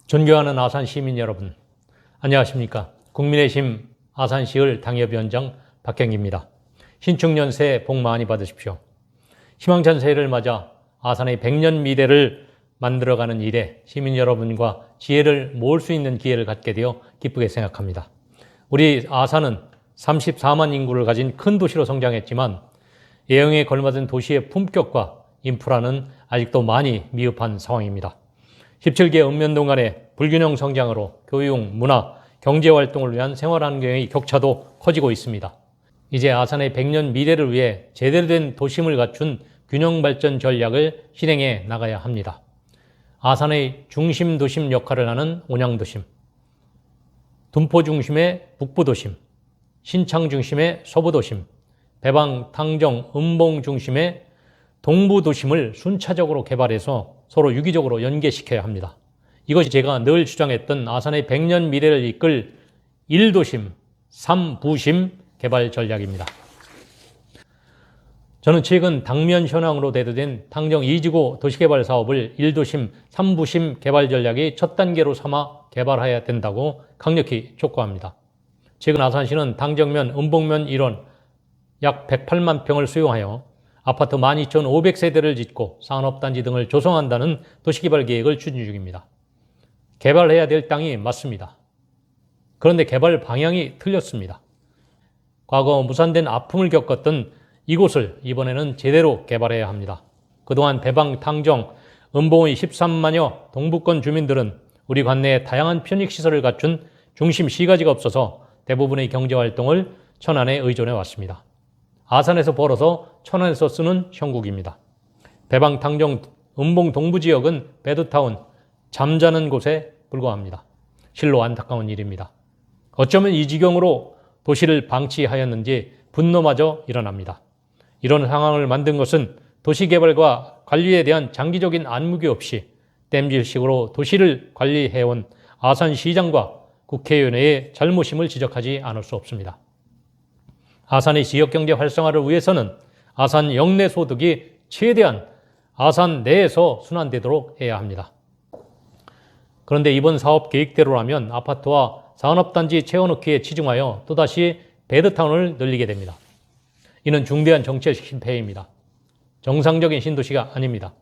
존경하는 아산 시민 여러분, 안녕하십니까? 국민의힘 아산시을 당협위원장 박경기입니다. 신축년 새해 복 많이 받으십시오. 희망찬 새해를 맞아 아산의 100년 미래를 만들어가는 일에 시민 여러분과 지혜를 모을 수 있는 기회를 갖게 되어 기쁘게 생각합니다. 우리 아산은 34만 인구를 가진 큰 도시로 성장했지만 예형에 걸맞은 도시의 품격과 인프라는 아직도 많이 미흡한 상황입니다. 17개 읍면동 간의 불균형 성장으로 교육, 문화, 경제활동을 위한 생활환경의 격차도 커지고 있습니다. 이제 아산의 100년 미래를 위해 제대로 된 도심을 갖춘 균형발전 전략을 실행해 나가야 합니다. 아산의 중심 도심 역할을 하는 온양도심, 둔포 중심의 북부도심, 신창 중심의 서부도심, 배방, 탕정, 음봉 중심의 동부도심을 순차적으로 개발해서 서로 유기적으로 연계시켜야 합니다. 이것이 제가 늘 주장했던 아산의 100년 미래를 이끌 1도심, 3부심 개발 전략입니다. 저는 최근 당면 현황으로 대두된 탕정 2지구 도시개발 사업을 1도심, 3부심 개발 전략의 첫 단계로 삼아 개발해야 된다고 강력히 촉구합니다. 최근 아산시는 당정면, 음봉면 일원 약 108만 평을 수용하여 아파트 12,500세대를 짓고 산업단지 등을 조성한다는 도시개발 계획을 추진 중입니다. 개발해야 될 땅이 맞습니다. 그런데 개발 방향이 틀렸습니다. 과거 무산된 아픔을 겪었던 이곳을 이번에는 제대로 개발해야 합니다. 그동안 배방, 탕정, 음봉의 13만여 동부권 주민들은 우리 관내에 다양한 편익시설을 갖춘 중심 시가지가 없어서 대부분의 경제활동을 천안에 의존해 왔습니다. 아산에서 벌어서 천안에서 쓰는 형국입니다. 배방, 탕정, 음봉 동부지역은 배드타운, 잠자는 곳에 불과합니다. 실로 안타까운 일입니다. 어쩌면 이 지경으로 도시를 방치하였는지 분노마저 일어납니다. 이런 상황을 만든 것은 도시개발과 관리에 대한 장기적인 안목이 없이 땜질식으로 도시를 관리해온 아산시장과 국회의원의 잘못임을 지적하지 않을 수 없습니다. 아산의 지역경제 활성화를 위해서는 아산 영내 소득이 최대한 아산 내에서 순환되도록 해야 합니다. 그런데 이번 사업 계획대로라면 아파트와 산업단지 채워넣기에 치중하여 또다시 배드타운을 늘리게 됩니다. 이는 중대한 정책 실패입니다. 정상적인 신도시가 아닙니다.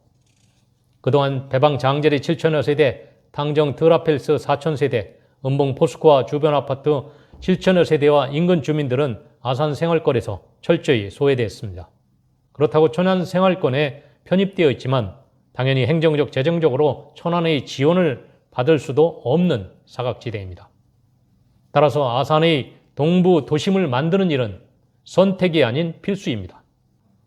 그동안 배방 장제리 7천여 세대, 탕정 트라펠스 4천 세대, 음봉 포스코와 주변 아파트 7천여 세대와 인근 주민들은 아산 생활권에서 철저히 소외되었습니다. 그렇다고 천안 생활권에 편입되어 있지만 당연히 행정적, 재정적으로 천안의 지원을 받을 수도 없는 사각지대입니다. 따라서 아산의 동부 도심을 만드는 일은 선택이 아닌 필수입니다.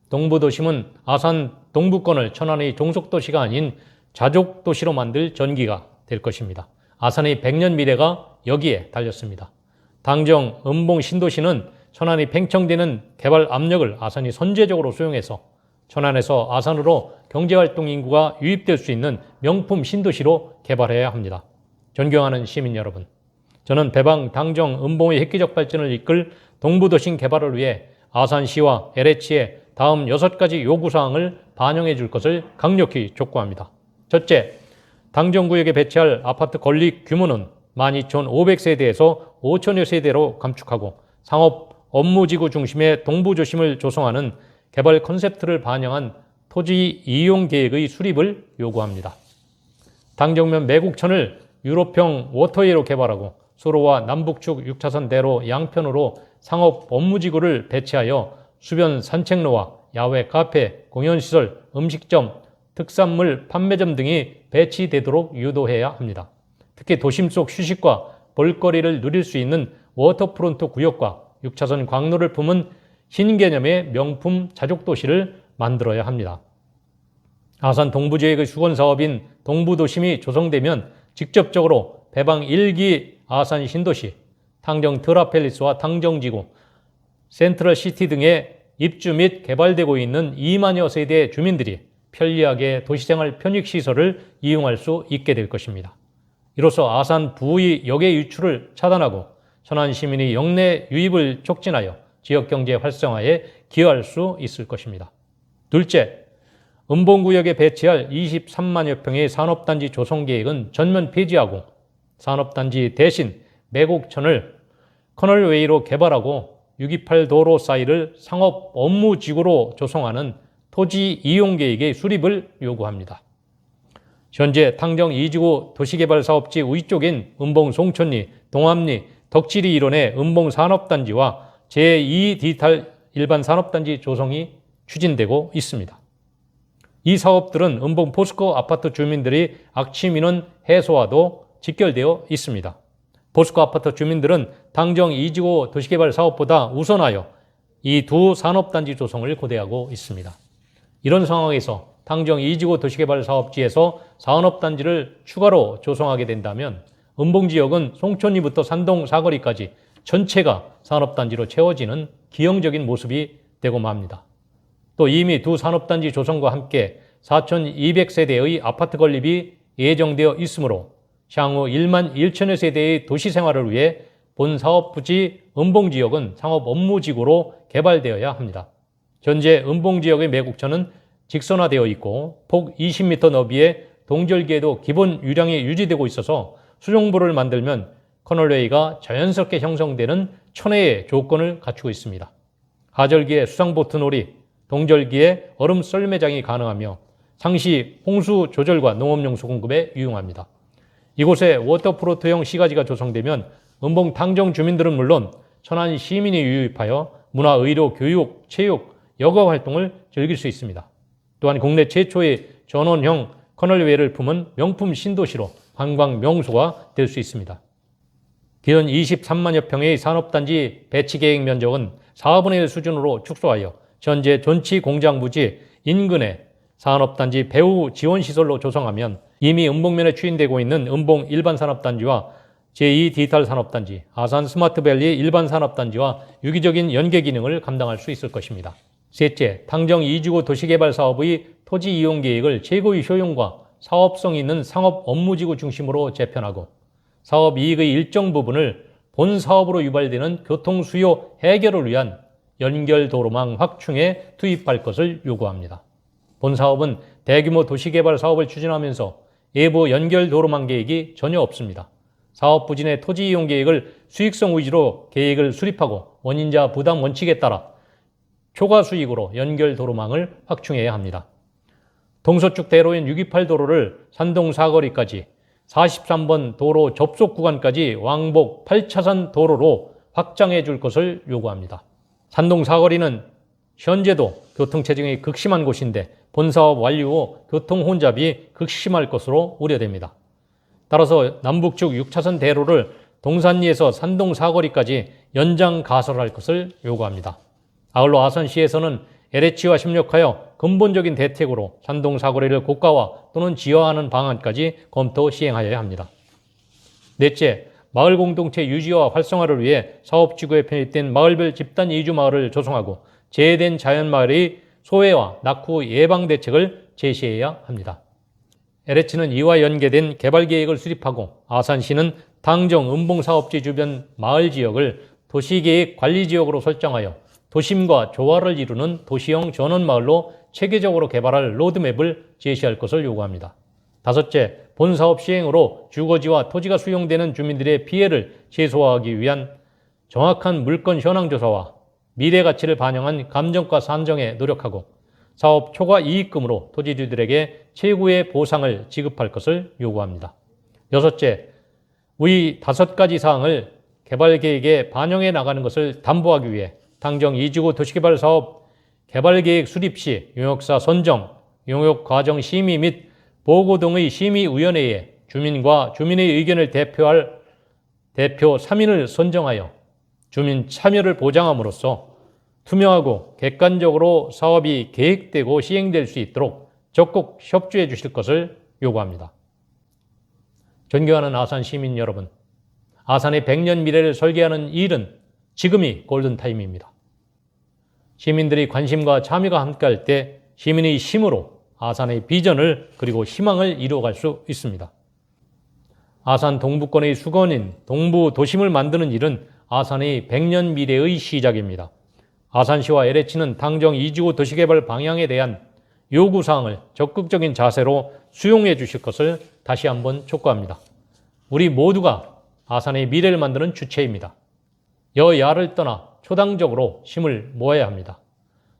동부 도심은 아산 동부권을 천안의 종속도시가 아닌 자족도시로 만들 전기가 될 것입니다. 아산의 100년 미래가 여기에 달렸습니다. 당정, 음봉 신도시는 천안이 팽창되는 개발 압력을 아산이 선제적으로 수용해서 천안에서 아산으로 경제활동 인구가 유입될 수 있는 명품 신도시로 개발해야 합니다. 존경하는 시민 여러분, 저는 배방, 당정, 음봉의 획기적 발전을 이끌 동부도심 개발을 위해 아산시와 LH의 다음 6가지 요구사항을 반영해 줄 것을 강력히 촉구합니다. 첫째, 당정구역에 배치할 아파트 건립 규모는 12,500세대에서 5천여 세대로 감축하고 상업 업무지구 중심의 동부도심을 조성하는 개발 컨셉트를 반영한 토지 이용 계획의 수립을 요구합니다. 당정면 매국천을 유럽형 워터웨이로 개발하고 수로와 남북측 6차선 대로 양편으로 상업 업무지구를 배치하여 수변 산책로와 야외 카페, 공연시설, 음식점, 특산물 판매점 등이 배치되도록 유도해야 합니다. 특히 도심 속 휴식과 볼거리를 누릴 수 있는 워터프론트 구역과 6차선 광로를 품은 신개념의 명품 자족도시를 만들어야 합니다. 아산 동부지역의 수건사업인 동부도심이 조성되면 직접적으로 배방 1기 아산 신도시, 탕정 트라펠리스와 탕정지구, 센트럴시티 등의 입주 및 개발되고 있는 2만여 세대의 주민들이 편리하게 도시생활 편익시설을 이용할 수 있게 될 것입니다. 이로써 아산 부의 역의 유출을 차단하고 천안 시민의 역내 유입을 촉진하여 지역경제 활성화에 기여할 수 있을 것입니다. 둘째, 음봉구역에 배치할 23만여 평의 산업단지 조성계획은 전면 폐지하고 산업단지 대신 매곡천을 커널웨이로 개발하고 628 도로 사이를 상업 업무지구로 조성하는 토지 이용계획의 수립을 요구합니다. 현재 당정 2지구 도시개발사업지 위쪽인 음봉 송촌리, 동암리, 덕지리 일원의 음봉 산업단지와 제2 디지털 일반 산업단지 조성이 추진되고 있습니다. 이 사업들은 음봉 포스코 아파트 주민들의 악취민원 해소와도 직결되어 있습니다. 포스코 아파트 주민들은 당정 2지구 도시개발 사업보다 우선하여 이 두 산업단지 조성을 고대하고 있습니다. 이런 상황에서 당정 2지구 도시개발 사업지에서 산업단지를 추가로 조성하게 된다면 음봉지역은 송촌리부터 산동 사거리까지 전체가 산업단지로 채워지는 기형적인 모습이 되고 맙니다. 또 이미 두 산업단지 조성과 함께 4,200세대의 아파트 건립이 예정되어 있으므로 향후 1만 1천여 세대의 도시생활을 위해 본 사업부지 음봉지역은 상업 업무지구로 개발되어야 합니다. 현재 음봉지역의 매국천은 직선화되어 있고 폭 20m 너비의 동절기에도 기본 유량이 유지되고 있어서 수용부를 만들면 커널웨이가 자연스럽게 형성되는 천혜의 조건을 갖추고 있습니다. 하절기에 수상보트놀이, 동절기에 얼음 썰매장이 가능하며 상시 홍수 조절과 농업용수 공급에 유용합니다. 이곳에 워터프로트형 시가지가 조성되면 음봉 당정 주민들은 물론 천안 시민이 유입하여 문화, 의료, 교육, 체육, 여가 활동을 즐길 수 있습니다. 또한 국내 최초의 전원형 커널웨이를 품은 명품 신도시로 관광 명소가 될 수 있습니다. 기존 23만여 평의 산업단지 배치 계획 면적은 4분의 1 수준으로 축소하여 현재 전치 공장부지 인근에 산업단지 배후 지원시설로 조성하면 이미 음봉면에 추진되고 있는 음봉 일반산업단지와 제2 디지털 산업단지, 아산 스마트밸리 일반산업단지와 유기적인 연계 기능을 감당할 수 있을 것입니다. 셋째, 당정 2지구 도시개발 사업의 토지 이용 계획을 최고의 효용과 사업성 있는 상업 업무지구 중심으로 재편하고 사업 이익의 일정 부분을 본 사업으로 유발되는 교통 수요 해결을 위한 연결 도로망 확충에 투입할 것을 요구합니다. 본 사업은 대규모 도시개발 사업을 추진하면서 외부 연결 도로망 계획이 전혀 없습니다. 사업 부진의 토지 이용 계획을 수익성 위주로 계획을 수립하고 원인자 부담 원칙에 따라 초과 수익으로 연결 도로망을 확충해야 합니다. 동서축 대로인 628 도로를 산동 사거리까지 43번 도로 접속 구간까지 왕복 8차선 도로로 확장해 줄 것을 요구합니다. 산동 사거리는 현재도 교통체증이 극심한 곳인데 본사업 완료 후 교통 혼잡이 극심할 것으로 우려됩니다. 따라서 남북측 6차선 대로를 동산리에서 산동 사거리까지 연장 가설할 것을 요구합니다. 아울러 아산시에서는 LH와 협력하여 근본적인 대책으로 산동 사거리를 고가화 또는 지하화하는 방안까지 검토 시행하여야 합니다. 넷째, 마을 공동체 유지와 활성화를 위해 사업지구에 편입된 마을별 집단 이주 마을을 조성하고 재해된 자연마을의 소외와 낙후 예방 대책을 제시해야 합니다. LH는 이와 연계된 개발계획을 수립하고 아산시는 당정 음봉사업지 주변 마을지역을 도시계획 관리지역으로 설정하여 도심과 조화를 이루는 도시형 전원마을로 체계적으로 개발할 로드맵을 제시할 것을 요구합니다. 다섯째, 본사업 시행으로 주거지와 토지가 수용되는 주민들의 피해를 최소화하기 위한 정확한 물권 현황조사와 미래 가치를 반영한 감정가 산정에 노력하고 사업 초과 이익금으로 토지주들에게 최고의 보상을 지급할 것을 요구합니다. 여섯째, 위 5가지 사항을 개발계획에 반영해 나가는 것을 담보하기 위해 당정 2지구 도시개발 사업 개발계획 수립 시 용역사 선정, 용역과정 심의 및 보고 등의 심의위원회에 주민과 주민의 의견을 대표할 대표 3인을 선정하여 주민 참여를 보장함으로써 투명하고 객관적으로 사업이 계획되고 시행될 수 있도록 적극 협조해 주실 것을 요구합니다. 존경하는 아산 시민 여러분, 아산의 100년 미래를 설계하는 일은 지금이 골든타임입니다. 시민들이 관심과 참여가 함께할 때 시민의 힘으로 아산의 비전을 그리고 희망을 이루어갈 수 있습니다. 아산 동부권의 수건인 동부 도심을 만드는 일은 아산의 100년 미래의 시작입니다. 아산시와 LH는 당정 2지구 도시개발 방향에 대한 요구사항을 적극적인 자세로 수용해 주실 것을 다시 한번 촉구합니다. 우리 모두가 아산의 미래를 만드는 주체입니다. 여야를 떠나 초당적으로 힘을 모아야 합니다.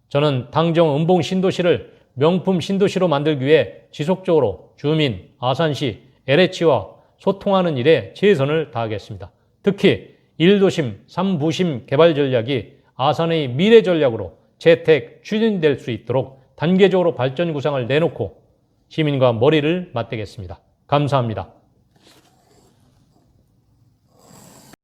저는 당정 은봉 신도시를 명품 신도시로 만들기 위해 지속적으로 주민, 아산시, LH와 소통하는 일에 최선을 다하겠습니다. 특히 1도심, 3부심 개발 전략이 아산의 미래 전략으로 채택, 추진될 수 있도록 단계적으로 발전 구상을 내놓고 시민과 머리를 맞대겠습니다. 감사합니다.